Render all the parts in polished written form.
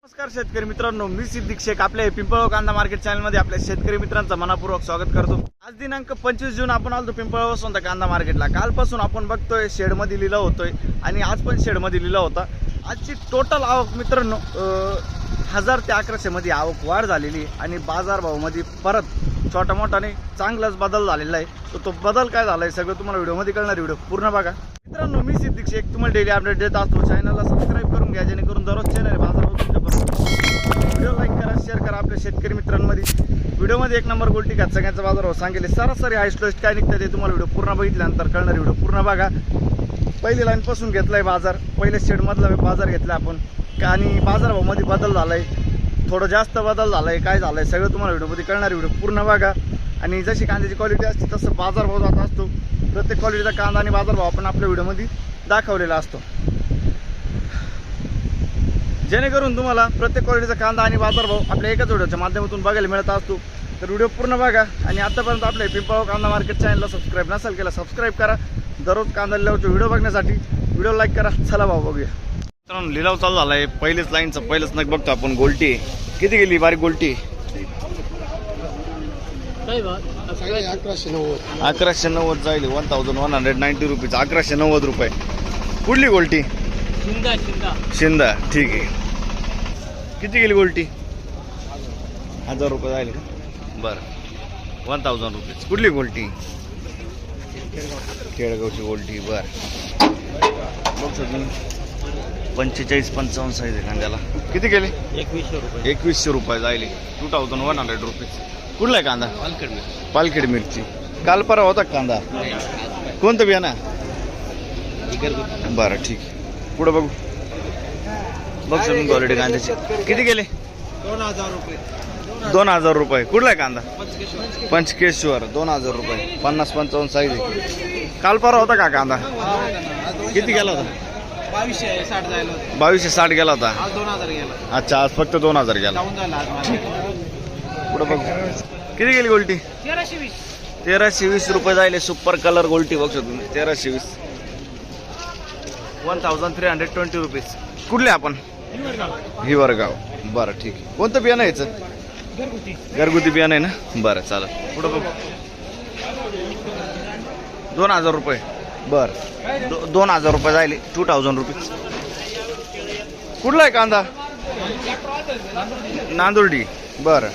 नमस्कार शेतकरी मित्रांनो, मी सिद्दीक शेख आपल्या पिंपळगाव कांदा मार्केट चॅनलमध्ये आपल्या शेतकरी मित्रांचं मनापूर्वक स्वागत करतो। आज दिनांक 25 जून आपण आलो पिंपळगाव सोंदा कांदा मार्केटला। कालपासून आपण बघतोय शेडमध्ये लिलाव होतोय आणि आज पण शेडमध्ये लिलाव होता। आजची टोटल आवक मित्रांनो 1000 ते 1100 मध्ये आवक वाढ झालेली आणि बाजारभावामध्ये परत छोटा मोठाने चांगलाच बदल झालेला आहे। तो बदल काय झालाय सगळं तुम्हाला व्हिडिओमध्ये कळणार। व्हिडिओ पूर्ण बघा मित्रांनो। मी सिद्दीक शेख तुम्हाला डेली अपडेट देत असतो। चॅनलला सबस्क्राईब करून घ्या जेणेकरून दररोज चॅनल बाजारभाव व्हिडिओ लाईक करा, शेअर करा आपल्या शेतकरी मित्रांमध्ये। व्हिडिओमध्ये एक नंबर गोल्टी का सगळ्यांचा बाजारभाव सांगेल। सरासरी हायस्ट लोएस्ट काय निघतं ते तुम्हाला व्हिडिओ पूर्ण बघितल्यानंतर कळणार। व्हिडिओ पूर्ण बघा। पहिली लाईन पासून घेतलाय बाजार, पहिल्या शेडमधला बाजार घेतला आपण आणि बाजारभावामध्ये बदल झालाय, थोडं जास्त बदल झालाय, काय झालंय सगळं तुम्हाला व्हिडिओमध्ये कळणार। व्हिडिओ पूर्ण बघा। आणि जशी कांद्याची क्वालिटी असते तसं बाजारभाव जात असतो। प्रत्येक क्वालिटीचा कांदा आणि बाजारभाव आपण आपल्या व्हिडिओमध्ये दाखवलेला असतो, जेणेकरून तुम्हाला प्रत्येक क्वालिटीचा कांदा आणि बाजारभाव आपल्या एकाच व्हिडिओच्या माध्यमातून बघायला मिळत असतो। तर व्हिडिओ पूर्ण बघा आणि आतापर्यंत आपल्या पिंपळगाव कांदा मार्केट चॅनलला सबस्क्राईब नसेल केला सबस्क्राईब करा दररोज कांदा लिलावचे व्हिडिओ बघण्यासाठी। व्हिडिओ लाईक करा। चला भाऊ बघूया मित्रांनो, लिलाव चालू झाला आहे। पहिलेच लाईनचं पहिलंच नग बघतो आपण। गोल्टी किती गेली बारीक गोल्टी? 1190 जाईल। 1190 रुपीज, 1190 रुपये। कुठली गोल्टी? शिंदा। ठीक आहे। किती गेली गोल्टी? 1000 रुपये जाईल का? बरं 1000 रुपीज। कुठली गोल्टी? केळगावची गोल्टी। बरं बघ तुम्ही 45-55 साईज आहे कांद्याला। किती गेले? 2100 रुपये। 2100 रुपये जाईल। 2100 रुपीज। कुठला आहे कांदा? पालखेड मिरची। काल परवा होता कांदा? कोणतं बियाणं? बरं ठीक आहे। पुढे बघू बघ तुम्ही क्वालिटी कांद्याची। किती गेले? 2000 रुपये। 2000 रुपये। कुठला आहे कांदा? पंचकेश्वर। 2000 रुपये। 50-55 साईज आहे। काल परवा होता का कांदा? किती गेला होता? 2260 जायला होतं। 2260 गेला होता। आज 2000 गेला। अच्छा, आज फक्त 2000 गेला। डाऊन झाला आज मार्केट। पुढे बघू किती गेली गोल्टी? 1320। 1320 रुपये जायले। सुपर कलर गोल्टी बघ तुम्ही 1320। 1320 रुपीज। कुठले आपण? हिवरगाव। बरं ठीक आहे। कोणतं बियाणं यायचं? घरगुती बियाणं आहे ना? बरं चालेल। पुढे बघू 2000 रुपये। बरं 2000 रुपये जायले। 2000 रुपीज। कुठला आहे कांदा? नांदुर्डी। बरं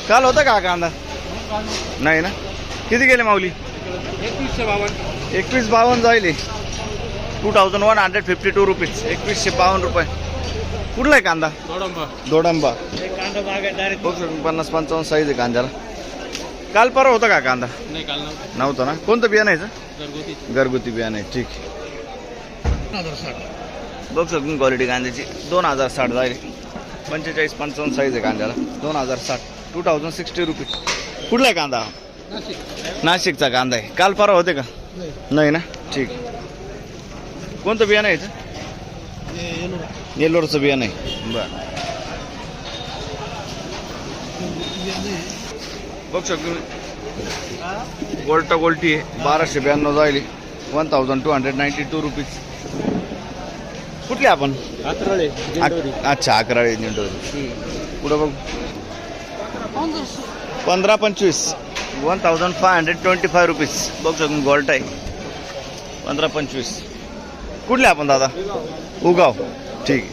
काल होता का कांदा? नाही ना? किती गेले माऊली? 2152 जायले। 2152 रुपीज। 2152 रुपये। कुठला आहे कांदा? दोडंबा। 50-55 साईज आहे कांद्याला। काल परवा होता का कांदा? नव्हता ना? कोणतं बियाणं आहे? घरगुती बियाणं आहे। ठीक आहे। बघ तुम्ही क्वालिटी कांद्याची 2060 जायले। 45-55 साईज आहे कांद्याला। 2060 2060 रुपीज। कुठला आहे कांदा? नाशिकचा कांदा आहे। काल परवा होते का? नाही ना? ठीक आहे। कोणतं बियाणं आहे? येल्लोरचं बियाणं आहे। बरं बघ शकतो गोल्टा गोल्टी आहे। 1292 जायली। 1292 रुपीज। कुठले आपण? अच्छा, अकराळे निंडोरी। पुढं बघ 1525 1525 रुपीज। बघ शकतो गोल्टा आहे 1525। कुठले आपण दादा? उगाव। ठीक आहे।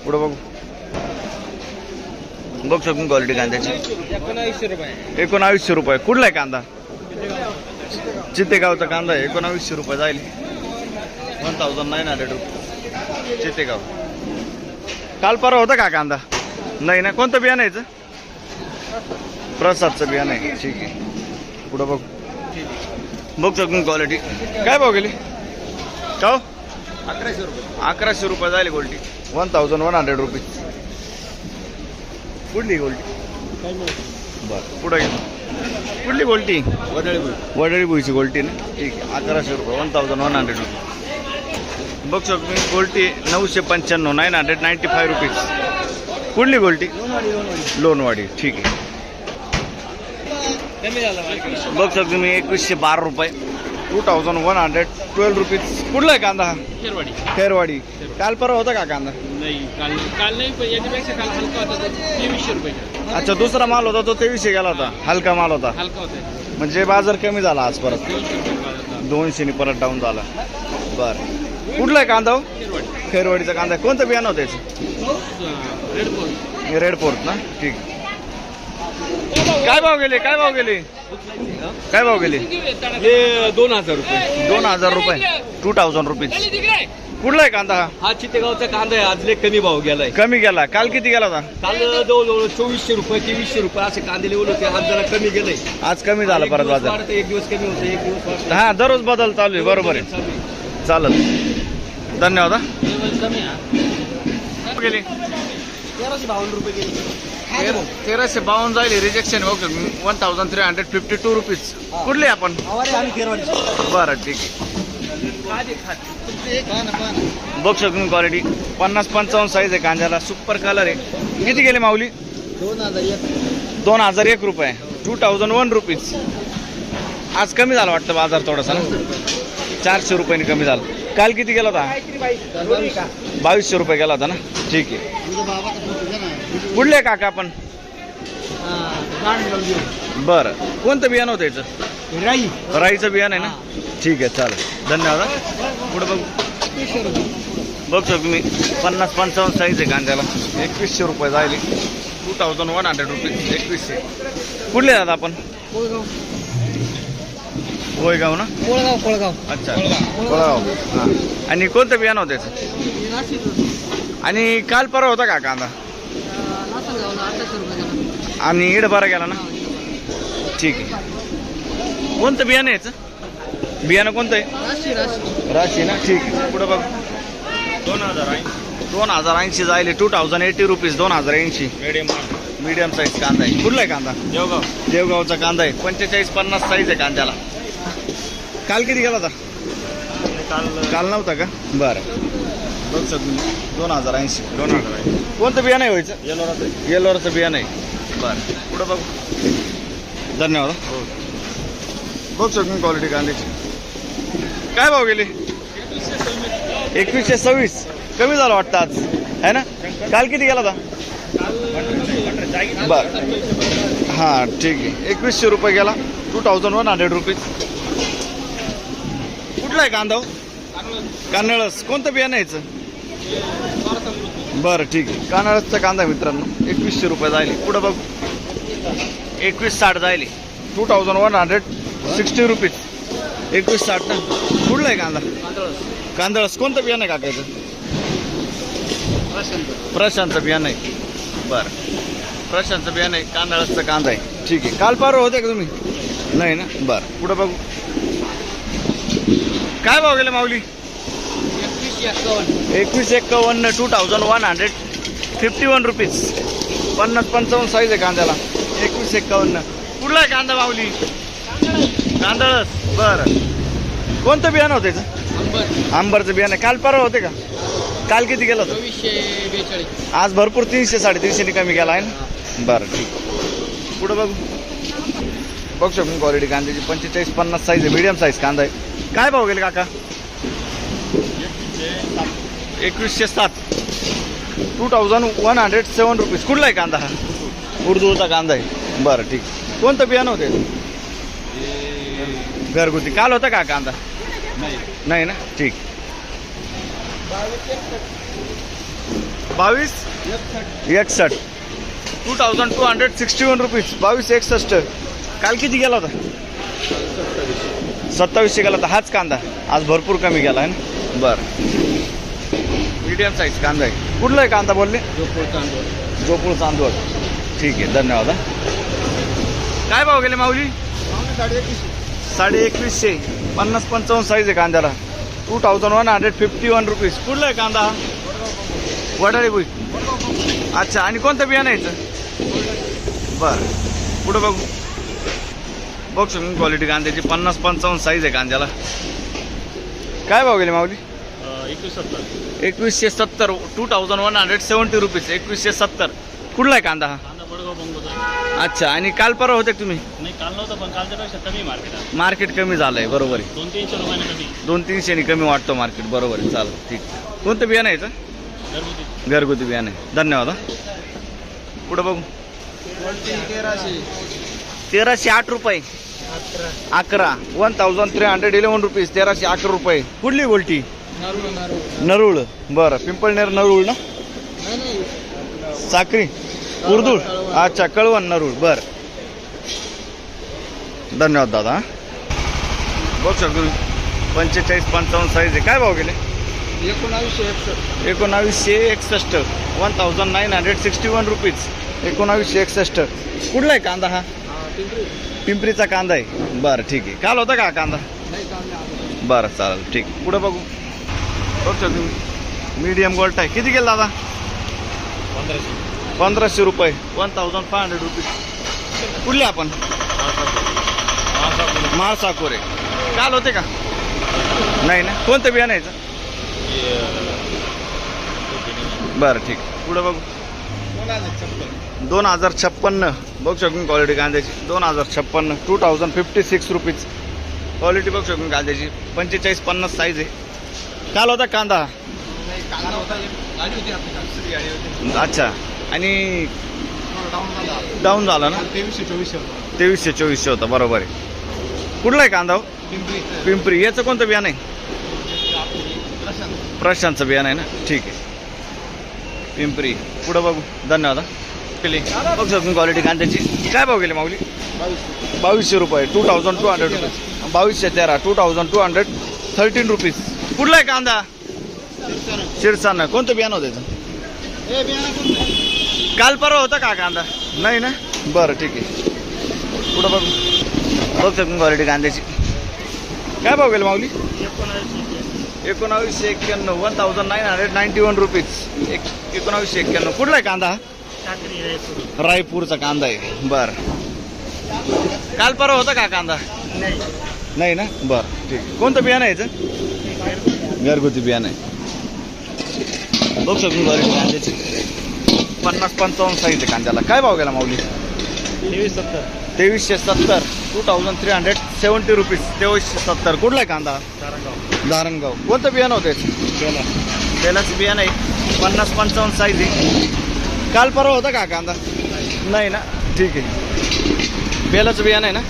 पुढं बघू बघ शकतो क्वालिटी कांद्याची 1900 रुपये। कुठला आहे कांदा? चितेगावचा कांदा आहे। 1900 रुपये जाईल। 1900 रुपये चितेगाव। काल परवा होता का कांदा? नाही ना? कोणतं बियाणं यायचं? प्रसादचं बियाणं आहे। ठीक आहे। पुढं बघ बघ शकतो क्वालिटी। काय भाव गेली? का 1100 रुपये। 1100 रुपये जायले गोल्टी। 1100 रुपीज। कुठली गोल्टी? बरं पुढे कुठली गोल्टी? वडळी भुईची गोल्टी ना? ठीक आहे। 1100 रुपये। 1100 रुपये। बघ शकतो मी गोल्टी 995 995 रुपीज। कुठली गोल्टी? लोणवाडी। ठीक आहे। बघ शकतो मी 2112 रुपये। 2112 रुपीज. कुठला आहे कांदा हा? खेरवाडी. खेरवाडी. काल परवा होता का कांदा? नाही काल नाही, पण याच्यापेक्षा काल हलका होता तो 2300 रुपये. अच्छा, दुसरा माल होता तो 2300 गेला होता, हलका माल होता. हलका होता म्हणजे बाजार कमी झाला आज परत 200 रुपये बाजार. 200 ने परत डाऊन झाला. बरं, कुठला आहे कांदा हो? खेरवाडी. खेरवाडीचा कांदा आहे. कोणतं बियाणं होतं याचं? Red fort. रेड फोर्ट ना. ठीक. काय भाव गेले? काय भाव गेले? काय भाव गेले? हे 2000 रुपये. 2000 रुपये. 2000 रुपीज. कुठला आहे कांदा हा? हा चितेगावचा कांदा आहे. आज लय कमी भाव गेलाय. कमी गेला. काल किती गेला होता? काल जवळजवळ 2400 रुपये 2300 रुपये असे कांदे लेवल होते. आज जरा कमी गेलंय. आज कमी झाला परत बाजार. वाढतं, एक दिवस कमी होतं, एक दिवस वाढतं. हा, दररोज बदल चालू आहे. बरोबर आहे. चालू आहे. चालत. धन्यवाद हा. कमी गेली 1352 रुपये गेले. 1352 जाईल. Rejection 1352 rupees. कुठले आपण? बरं, ठीक आहे. बघ शकतो क्वालिटी 50-55 साईज आहे कांद्याला. सुपर कलर आहे. किती गेले माऊली? 2001 रुपये. 2001 रुपीज. आज कमी झाला वाटतं बाजार थोडासा ना. 400 रुपयाने कमी झाला. काल किती गेला होता? 2200 रुपये गेला होता ना. ठीक आहे. कुठले काका आपण? बरं, कोणतं बियाणं होतं याचं? राईचं बियाणं आहे ना. ठीक आहे, चालेल. धन्यवाद हा. पुढे बघू. बघ शकतो मी 50-55 साईज आहे कांद्याला. 2100 रुपये जाईल. 2100 रुपीज. 2100. कुठले दादा आपण? गोयगाव ना. कोळगाव. अच्छा, कोळगाव. हां. आणि कोणतं बियाणं होतं याचं? आणि काल परवा होता का कांदा? आणि इड बरा गेला ना. ठीक आहे. कोणतं बियाणं आहे याचं? बियाणं कोणतं आहे? राशी ना. ठीक आहे. पुढं बघ. 2080 जाईल. 2080 रुपीज. 2080. मीडियम साईज कांदा आहे. कुठला आहे कांदा? देवगावचा कांदा आहे. 45-50 साईज आहे कांद्याला. काल किती गेला होता? काल नव्हता का? बरं, बघ शकतो 2080. कोणतं बियाणं आहे व्हायचं? येलोराचं बियाणं आहे. बरं, पुढं बघ. धन्यवाद. बघ शकतो क्वालिटी कांद्याची. काय भाव गेले? 2126. कमी झालं वाटतं आज, है ना. काल किती गेला होता? बरं, हां, ठीक आहे. 2100 रुपये गेला. 2100 रुपीज. कुठला आहे कांदा? कान्हाळस. कोणतं बियाणं यायचं? बरं, ठीक आहे. कान्हाळसचा कांदा आहे मित्रांनो. 2100 रुपये जाईल. पुढं बघ. 2160 जाईल. 2160 रुपीज. 2160 ना. कुठला आहे कांदा? कांदळस. कोणतं बियाणं आहे काकायचं? प्रशांतचं बियाणं आहे. बरं, प्रशांतचं बियाणं आहे. कांदळसचा कांदा आहे. ठीक आहे. काल परवा होते का तुम्ही? नाही ना. बरं, पुढं बघू. काय भाव गेले माऊली? 2151. 2151 रुपीज. 50-55 साईज आहे कांद्याला. 2151. कुठला आहे कांदा माऊली? कांदळस. बरं, कोणतं बियाणं होतं याचं? आंबरचं बियाणं. काल परवा होते का? काल किती गेलं होतं? 2242. आज भरपूर 300-350 कमी गेला आहे ना. बरं, ठीक. पुढं बघू. बघू शकतो क्वालिटी कांद्याची. 45-50 साईज आहे. मीडियम साईज कांदा आहे. काय भाव गेले काका? 2107. 2107 रुपीज. कुठला आहे कांदा हा? उर्दूचा कांदा आहे. बरं, ठीक. कोणतं बियाणं होते? घरगुती. काल होता का कांदा? नाही ना. ठीक. 2261. 2261 रुपीज. 2261. काल किती गेला होता? 2700 गेला होता. हाच कांदा आज भरपूर कमी गेला आहे ना. बरं, मीडियम साईज कांदा आहे. कुठला आहे कांदा बोलले? जोपूळ चांदवड. ठीक आहे, धन्यवाद. काय भाव गेले माऊली? 2150. 50-55 साईज आहे कांद्याला. 2151 रुपीज. कुठला आहे कांदा? वडाळी भुई. अच्छा, आणि कोणतं बियाणं यायचं? बरं, पुढं बघू. बघ शकतो क्वालिटी कांद्याची. 50-55 साईज आहे कांद्याला. काय भाव गेले माऊली? 2170. 2170 रुपीज. 2170. कुठला आहे कांदा हा? बोंगोचा. अच्छा, आणि काल परवा होते का तुम्ही? नाही काल नव्हतं, पण कालच्यापेक्षा कमी मार्केट आहे. मार्केट कमी झालंय, बरोबर आहे. 200-300 रुपयाने कमी. 200-300 कमी वाटतो मार्केट, बरोबर आहे. चालेल, ठीक. कोणतं बियाणं आहे याचं? घरगुती. घरगुती बियाणं आहे. धन्यवाद. पुढं बघू. 1308 रुपये. 11 1311 रुपीज. 1311 रुपये. कुठली गोल्टी? नरुळ. बरं, पिंपळनेर नरुळ ना? साक्री उर्दूळ. अच्छा, कळवण नरुळ. बरं, धन्यवाद दादा. बघू शकतो 45-55 साईज आहे. काय भाव गेले? 1961. 1961 रुपीज. 1961. कुठला आहे कांदा हा? पिंपरीचा कांदा आहे. बरं, ठीक आहे. काल होता का कांदा? बरं, चालेल, ठीक. पुढे बघू. बघू शकतो मीडियम गोल्ट आहे. किती गेला दादा? 1500 रुपये. 1500 रुपीज. कुठले आपण? महासाकोरे. काल होते का? नाही ना. कोणतं बियाणं आहे याचं? बरं, ठीक. पुढे बघू. 2056. बघू शकून क्वालिटी कांद्याची. 2056. 2056 रुपीज. क्वालिटी बघू शकून कांद्याची. 45-50 साईज आहे. काल होता कांदा? अच्छा, आणि डाऊन झाला ना? 2300-2400 होता, बरोबर आहे. कुठला आहे कांदा? पिंपरी. याचं कोणतं बियाणं आहे? प्रशांतचं बियाणं आहे ना? ठीक आहे. पिंपरी. पुढं बघू. धन्यवाद. बघू शकतो क्वालिटी कांद्याची. काय भाव गेले माऊली? 2200 रुपये. 2200 रुपीज. 2213. 2213 रुपीज. कुठला आहे कांदा? शिरसाना. कोणतं बियाणं होतं त्याचं? काल परवा होता का कांदा? नाही ना? बरं, ठीक आहे. पुढं बघू. बघू शकतो क्वालिटी कांद्याची. काय भाव गेले माऊली? 1991. 1991 रुपीज. 1991. कुठला आहे कांदा? रायपूरचा कांदा आहे. बरं, काल परवा होता का कांदा? नाही ना? बरं, ठीक आहे. कोणतं बियाणं आहे याचं? घरगुती बियाणं आहे. बघू शकतो क्वालिटी कांद्याची. 50-55 साईज आहे कांद्याला. काय भाव गेला माऊली? 2370. 2370 रुपीज. 2370. कुठला आहे कांदा? धारणगाव. कोणतं बियाणं होतं? तेलाचं बियाणं आहे. 50-55 साईज आहे. काल परवा होता का कांदा? नाही ना? ठीक आहे. बेलाचं बियाणं आहे ना?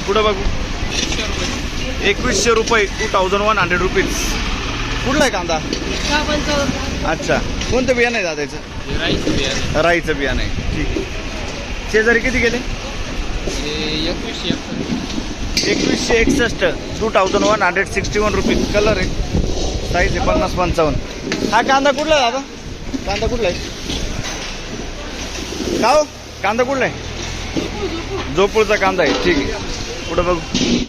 पुढं बघू. 2100 रुपये. 2100 रुपीज. कुठला आहे कांदा? अच्छा, कोणतं बियाणं आहे दादा याचं? राईचं बियाणं आहे. ठीक आहे. शेजारी किती गेले? 2161. 2161 रुपीज. कलर आहे. साईज आहे 50-55. हा कांदा कुठला आहे दादा? कांदा कुठला आहे? का हो? कांदा कुठला आहे? जोपूरचा कांदा आहे. ठीक आहे. पुढं बघू.